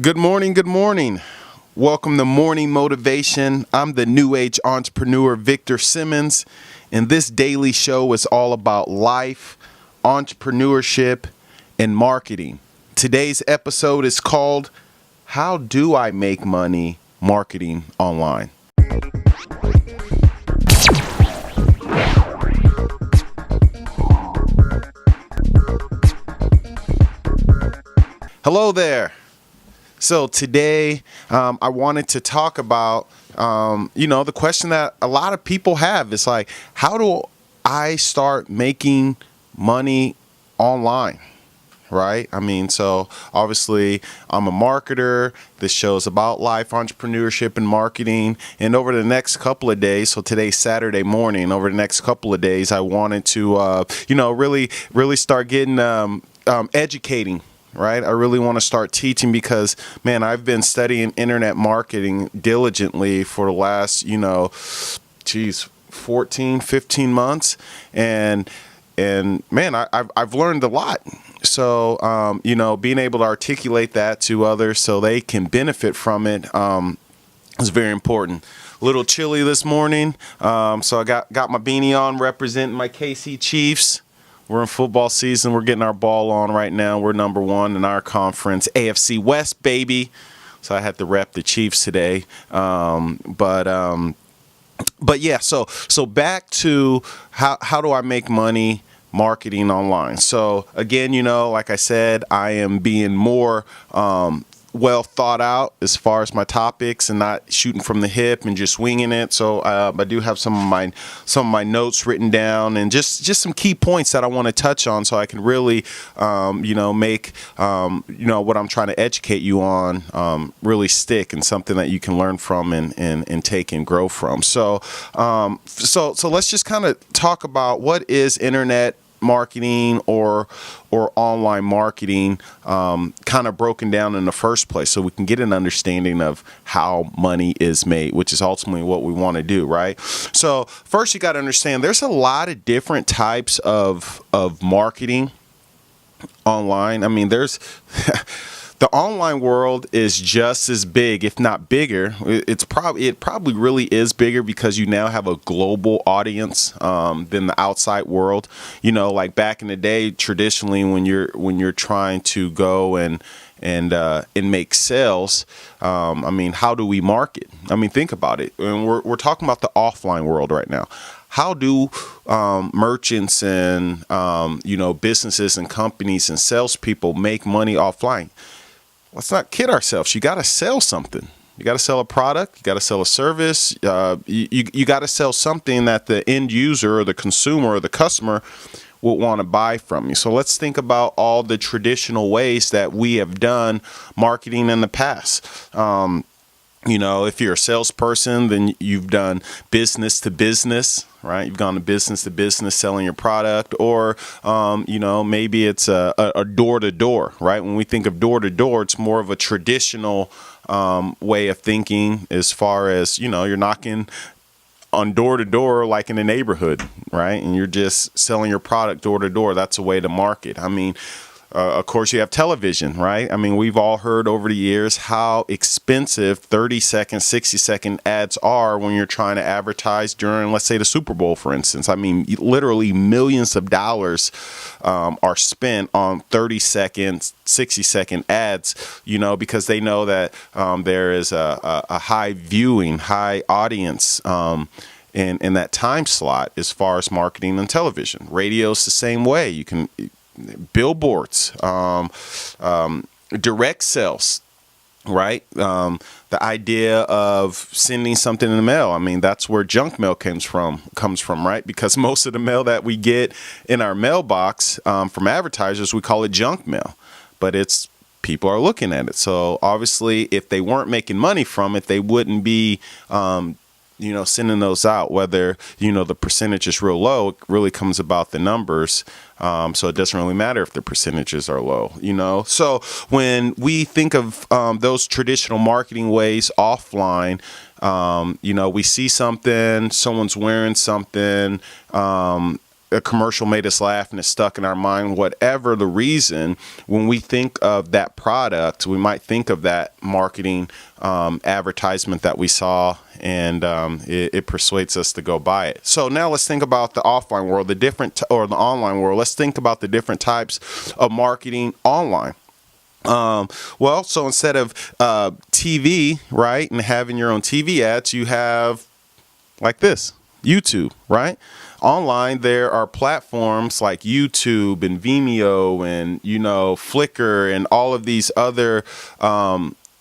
Good morning. Good morning. Welcome to Morning Motivation. I'm the New Age entrepreneur, Victor Simmons, and this daily show is all about life, entrepreneurship, and marketing. Today's episode is called, How Do I Make Money Marketing Online? Hello there. So today, I wanted to talk about, the question that a lot of people have is like, how do I start making money online? Right? So obviously I'm a marketer. This show is about life, entrepreneurship, and marketing. And over the next couple of days, so today's Saturday morning, over the next couple of days, I wanted to, really start getting, educating. Right. I really want to start teaching because, man, I've been studying internet marketing diligently for the last, 14, 15 months. And man, I've learned a lot. So, being able to articulate that to others so they can benefit from it is very important. A little chilly this morning. So I got my beanie on representing my KC Chiefs. We're in football season. We're getting our ball on right now. We're number one in our conference, AFC West, baby. So I had to rep the Chiefs today. But yeah. So back to how do I make money marketing online? So again, like I said, I am being more well thought out as far as my topics and not shooting from the hip and just winging it. So I do have some of my notes written down and just some key points that I want to touch on so I can really make what I'm trying to educate you on really stick and something that you can learn from and take and grow from. So let's just kind of talk about what is internet marketing or online marketing kind of broken down in the first place so we can get an understanding of how money is made, which is ultimately what we want to do, right? So first you got to understand there's a lot of different types of marketing online. There's the online world is just as big, if not bigger. It probably really is bigger because you now have a global audience than the outside world. Like back in the day, traditionally when you're trying to go and make sales, how do we market? Think about it. And we're talking about the offline world right now. How do merchants and businesses and companies and salespeople make money offline? Let's not kid ourselves. You got to sell something. You got to sell a product. You got to sell a service. You got to sell something that the end user or the consumer or the customer will want to buy from you. So let's think about all the traditional ways that we have done marketing in the past. If you're a salesperson, then you've done business to business, right? You've gone to business selling your product, or, maybe it's a door to door, right? When we think of door to door, it's more of a traditional way of thinking as far as, you're knocking on door to door, like in a neighborhood, right? And you're just selling your product door to door. That's a way to market. Of course, you have television, right? We've all heard over the years how expensive 30-second, 60-second ads are when you're trying to advertise during, let's say, the Super Bowl, for instance. Literally millions of dollars are spent on 30-second, 60-second ads, because they know that there is a high viewing, high audience in that time slot as far as marketing and television. Radio's the same way. You can billboards, direct sales, right? The idea of sending something in the mail. That's where junk mail comes from, right? Because most of the mail that we get in our mailbox from advertisers, we call it junk mail, but it's people are looking at it. So obviously, if they weren't making money from it, they wouldn't be sending those out, whether, the percentage is real low. It really comes about the numbers. So it doesn't really matter if the percentages are low, So when we think of those traditional marketing ways offline, we see something, someone's wearing something, a commercial made us laugh and it's stuck in our mind, whatever the reason, when we think of that product, we might think of that marketing advertisement that we saw, and it persuades us to go buy it. So now let's think about the offline world, or the online world. Let's think about the different types of marketing online. So instead of TV, right, and having your own TV ads, you have like this, YouTube, right? Online, there are platforms like YouTube and Vimeo and, Flickr and all of these other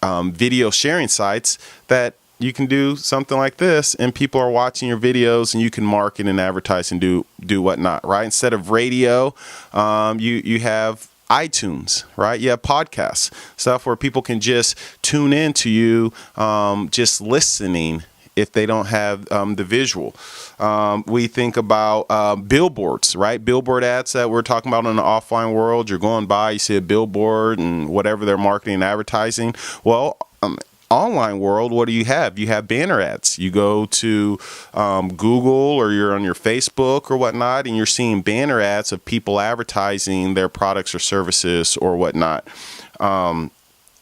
video sharing sites that you can do something like this, and people are watching your videos, and you can market and advertise and do whatnot, right? Instead of radio, you have iTunes, right? You have podcasts, stuff where people can just tune in to you, just listening, if they don't have the visual. We think about billboards, right? Billboard ads that we're talking about in the offline world. You're going by, you see a billboard and whatever they're marketing and advertising. Well, online world, what do you have? You have banner ads. You go to Google, or you're on your Facebook or whatnot, and you're seeing banner ads of people advertising their products or services or whatnot.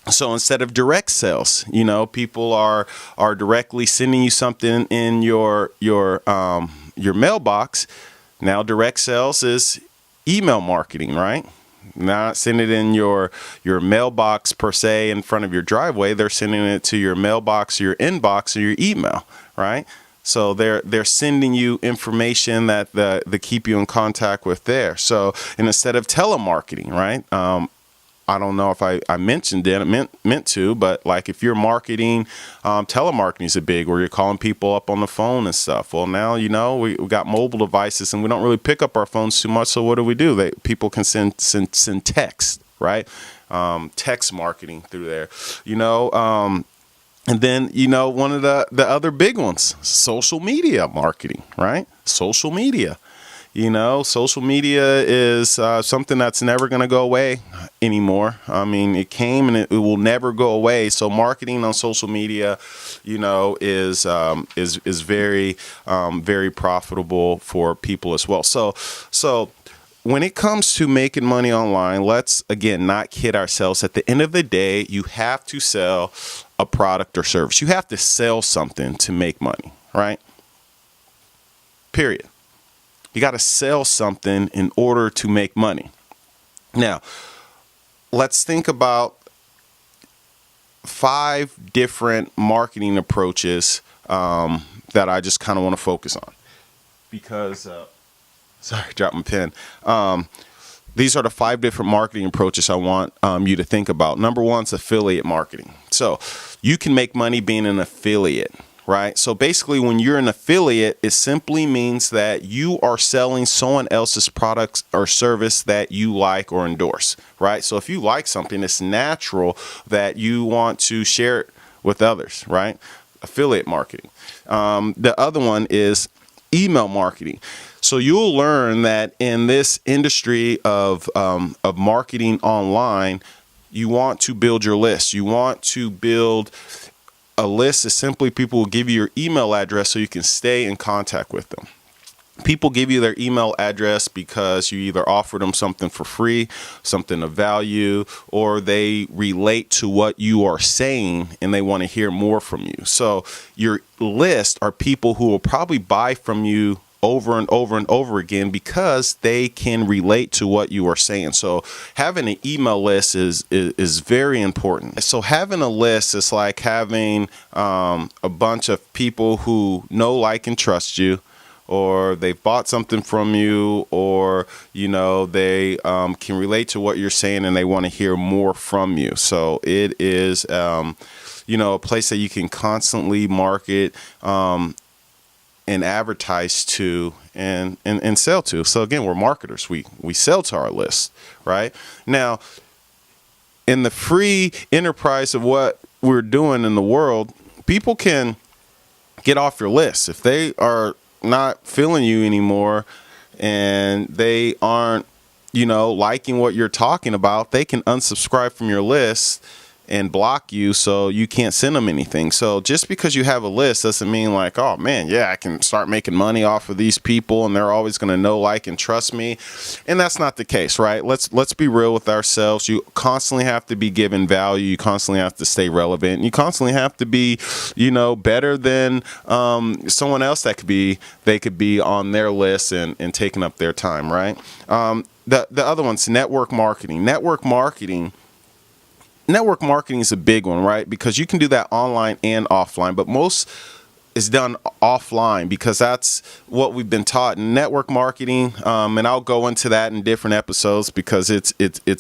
So instead of direct sales, people are directly sending you something in your mailbox. Now direct sales is email marketing, right? Not sending it in your mailbox per se in front of your driveway. They're sending it to your mailbox, or your inbox, or your email, right? So they're sending you information that they keep you in contact with there. So, and instead of telemarketing, right? I don't know if I mentioned it, meant to, but like if you're marketing, telemarketing is a big, where you're calling people up on the phone and stuff. Well, now, we got mobile devices, and we don't really pick up our phones too much. So what do? People can send text, right? Text marketing through there, and then, one of the other big ones, social media marketing, right? Social media. Social media is something that's never going to go away anymore. I mean, it came and it will never go away. So marketing on social media, is very, very profitable for people as well. So when it comes to making money online, let's, again, not kid ourselves. At the end of the day, you have to sell a product or service. You have to sell something to make money, right? Period. You got to sell something in order to make money. Now, let's think about 5 different marketing approaches that I just kind of want to focus on. Because, sorry, dropped my pen. These are the 5 different marketing approaches I want you to think about. Number 1 is affiliate marketing. So you can make money being an affiliate. Right. So basically, when you're an affiliate, it simply means that you are selling someone else's products or service that you like or endorse. Right. So if you like something, it's natural that you want to share it with others. Right. Affiliate marketing. The other one is email marketing. So you'll learn that in this industry of marketing online, you want to build your list. You want to build a list is simply people will give you your email address so you can stay in contact with them. People give you their email address because you either offer them something for free, something of value, or they relate to what you are saying and they want to hear more from you. So your list are people who will probably buy from you over and over and over again because they can relate to what you are saying. So having an email list is very important. So having a list is like having a bunch of people who know, like, and trust you, or they've bought something from you, or they can relate to what you're saying and they want to hear more from you. So it is a place that you can constantly market and advertise to and sell to. So again, we're marketers. We sell to our list, right? Now, in the free enterprise of what we're doing in the world, people can get off your list. If they are not feeling you anymore and they aren't, liking what you're talking about, they can unsubscribe from your list and block you so you can't send them anything. So just because you have a list doesn't mean like, oh man, yeah, I can start making money off of these people and they're always going to know, like, and trust me. And that's not the case, right? Let's be real with ourselves. You constantly have to be given value. You constantly have to stay relevant. You constantly have to be, better than someone else they could be on their list and taking up their time, right? The other one's network marketing. Network marketing is a big one, right? Because you can do that online and offline, but most is done offline because that's what we've been taught in network marketing. And I'll go into that in different episodes because it's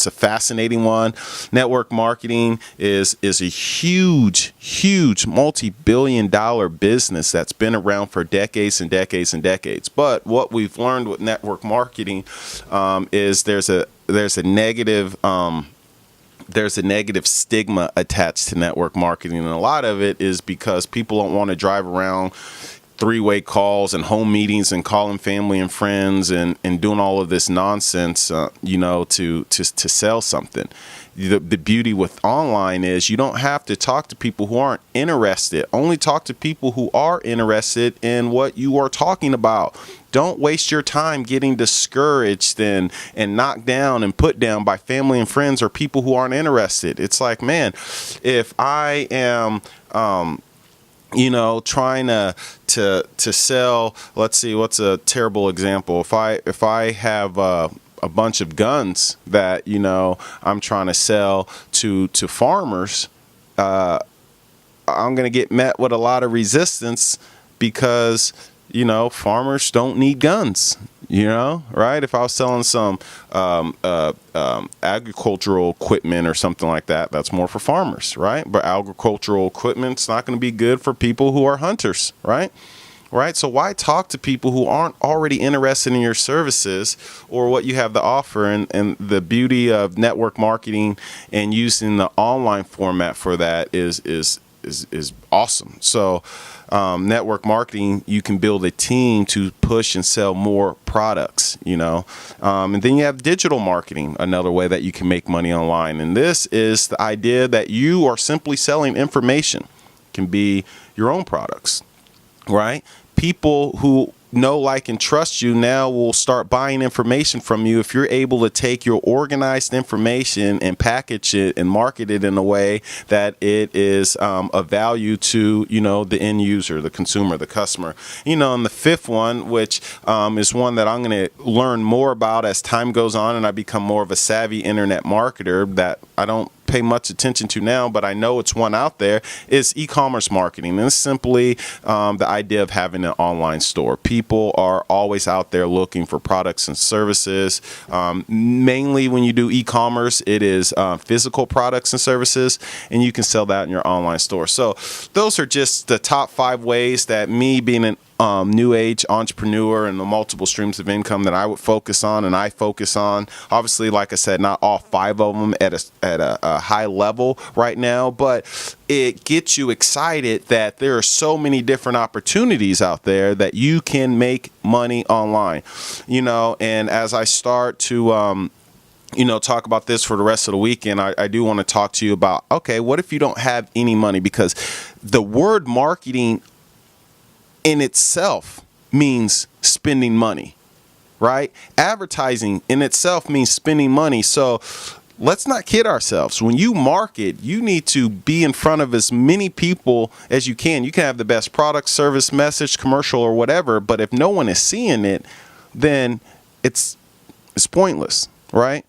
a fascinating one. Network marketing is a huge multi-billion-dollar business that's been around for decades and decades and decades. But what we've learned with network marketing is there's a negative stigma attached to network marketing. And a lot of it is because people don't want to drive around three-way calls and home meetings and calling family and friends and doing all of this nonsense, to sell something. The beauty with online is you don't have to talk to people who aren't interested. Only talk to people who are interested in what you are talking about. Don't waste your time getting discouraged and knocked down and put down by family and friends or people who aren't interested. It's like, man, if I am trying to sell, let's see, what's a terrible example? If I have a bunch of guns that I'm trying to sell to farmers, I'm going to get met with a lot of resistance because farmers don't need guns, right? If I was selling some agricultural equipment or something like that, that's more for farmers, right? But agricultural equipment's not going to be good for people who are hunters, right? Right. So why talk to people who aren't already interested in your services or what you have to offer? And the beauty of network marketing and using the online format for that is awesome. So network marketing, you can build a team to push and sell more products, and then you have digital marketing, another way that you can make money online. And this is the idea that you are simply selling information. It can be your own products, right? People who know, like, and trust you now will start buying information from you if you're able to take your organized information and package it and market it in a way that it is of value to, the end user, the consumer, the customer. And the fifth one, which is one that I'm going to learn more about as time goes on and I become more of a savvy internet marketer that I don't pay much attention to now, but I know it's one out there, is e-commerce marketing. And it's simply the idea of having an online store. People are always out there looking for products and services. Mainly when you do e-commerce, it is physical products and services, and you can sell that in your online store. So those are just the top 5 ways that me being an new age entrepreneur and the multiple streams of income that I would focus on, and I focus on. Obviously, like I said, not all 5 of them at a high level right now, but it gets you excited that there are so many different opportunities out there that you can make money online. And as I start to talk about this for the rest of the weekend, I do want to talk to you about, okay, what if you don't have any money? Because the word marketing in itself means spending money, right? Advertising in itself means spending money. So let's not kid ourselves. When you market, you need to be in front of as many people as you can. You can have the best product, service, message, commercial, or whatever, but if no one is seeing it, then it's pointless, right?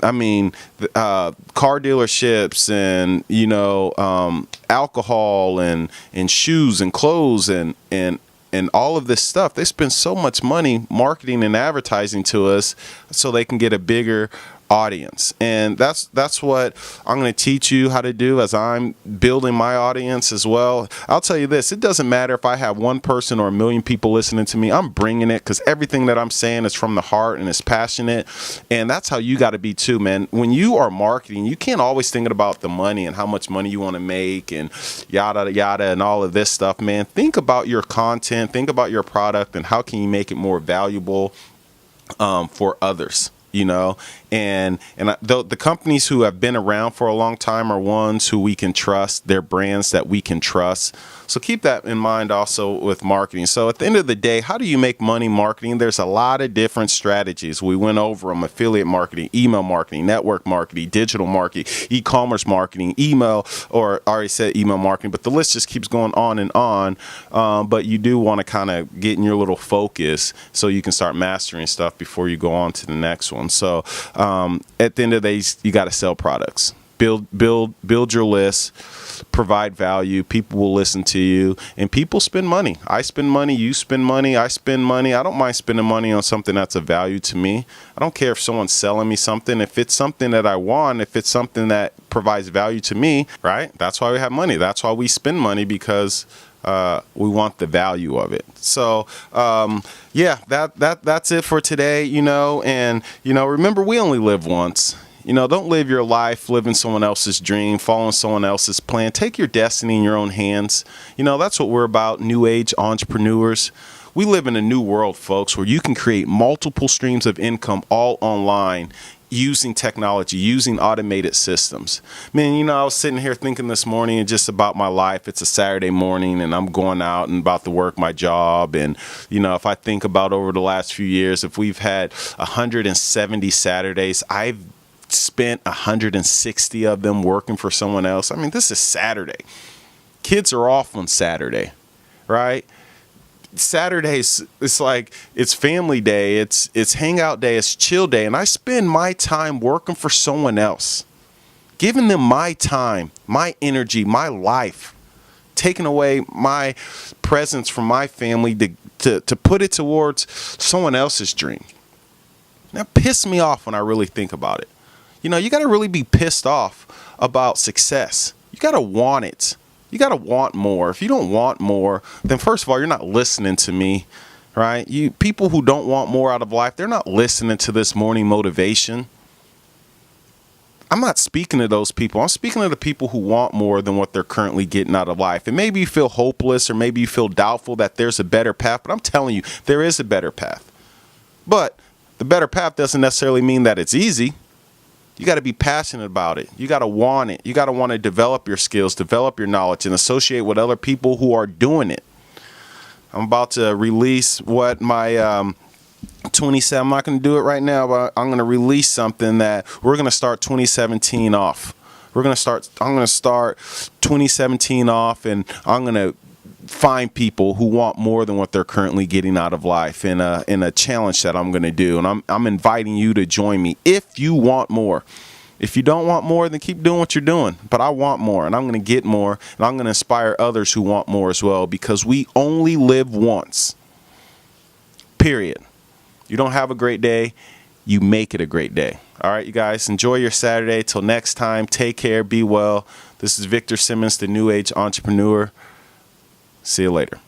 I mean, car dealerships and, alcohol and shoes and clothes and all of this stuff, they spend so much money marketing and advertising to us so they can get a bigger audience. And that's what I'm going to teach you how to do as I'm building my audience as well. I'll tell you this, it doesn't matter if I have 1 person or 1 million people listening to me. I'm bringing it because everything that I'm saying is from the heart and it's passionate. And that's how you got to be too, man. When you are marketing, you can't always think about the money and how much money you want to make and yada yada and all of this stuff, man. Think about your content, think about your product, and how can you make it more valuable for others. The companies who have been around for a long time are ones who we can trust. They're brands that we can trust. So keep that in mind also with marketing. So at the end of the day, how do you make money marketing? There's a lot of different strategies. We went over them: affiliate marketing, email marketing, network marketing, digital marketing, e-commerce marketing, email, or I already said email marketing, but the list just keeps going on and on. But you do want to kind of get in your little focus so you can start mastering stuff before you go on to the next one. So at the end of the day, you got to sell products. Build your list, provide value. People will listen to you, and people spend money. I spend money, you spend money, I spend money. I don't mind spending money on something that's of value to me. I don't care if someone's selling me something. If it's something that I want, if it's something that provides value to me, right? That's why we have money. That's why we spend money, because we want the value of it. So, that's it for today, and, remember, we only live once. Don't live your life living someone else's dream, following someone else's plan. Take your destiny in your own hands. That's what we're about, new age entrepreneurs. We live in a new world, folks, where you can create multiple streams of income all online using technology, using automated systems. Man, I was sitting here thinking this morning just about my life. It's a Saturday morning and I'm going out and about to work my job. And, if I think about over the last few years, if we've had 170 Saturdays, I've spent 160 of them working for someone else. I mean, this is Saturday. Kids are off on Saturday, right? Saturdays, it's like it's family day, it's hangout day, it's chill day, and I spend my time working for someone else, giving them my time, my energy, my life, taking away my presence from my family to put it towards someone else's dream. That pisses me off when I really think about it. You got to really be pissed off about success. You got to want it. You got to want more. If you don't want more, then first of all, you're not listening to me, right? People who don't want more out of life, they're not listening to this morning motivation. I'm not speaking to those people. I'm speaking to the people who want more than what they're currently getting out of life. And maybe you feel hopeless, or maybe you feel doubtful that there's a better path, but I'm telling you, there is a better path. But the better path doesn't necessarily mean that it's easy. You got to be passionate about it. You got to want it. You got to want to develop your skills, develop your knowledge, and associate with other people who are doing it. I'm about to release what my 27. I'm not going to do it right now, but I'm going to release something that we're going to start 2017 off. I'm going to start 2017 off, and I'm going to find people who want more than what they're currently getting out of life in a challenge that I'm going to do. And I'm inviting you to join me if you want more. If you don't want more, then keep doing what you're doing. But I want more, and I'm going to get more, and I'm going to inspire others who want more as well, because we only live once. Period. You don't have a great day, you make it a great day. All right, you guys, enjoy your Saturday. Till next time, take care, be well. This is Victor Simmons, the New Age Entrepreneur. See you later.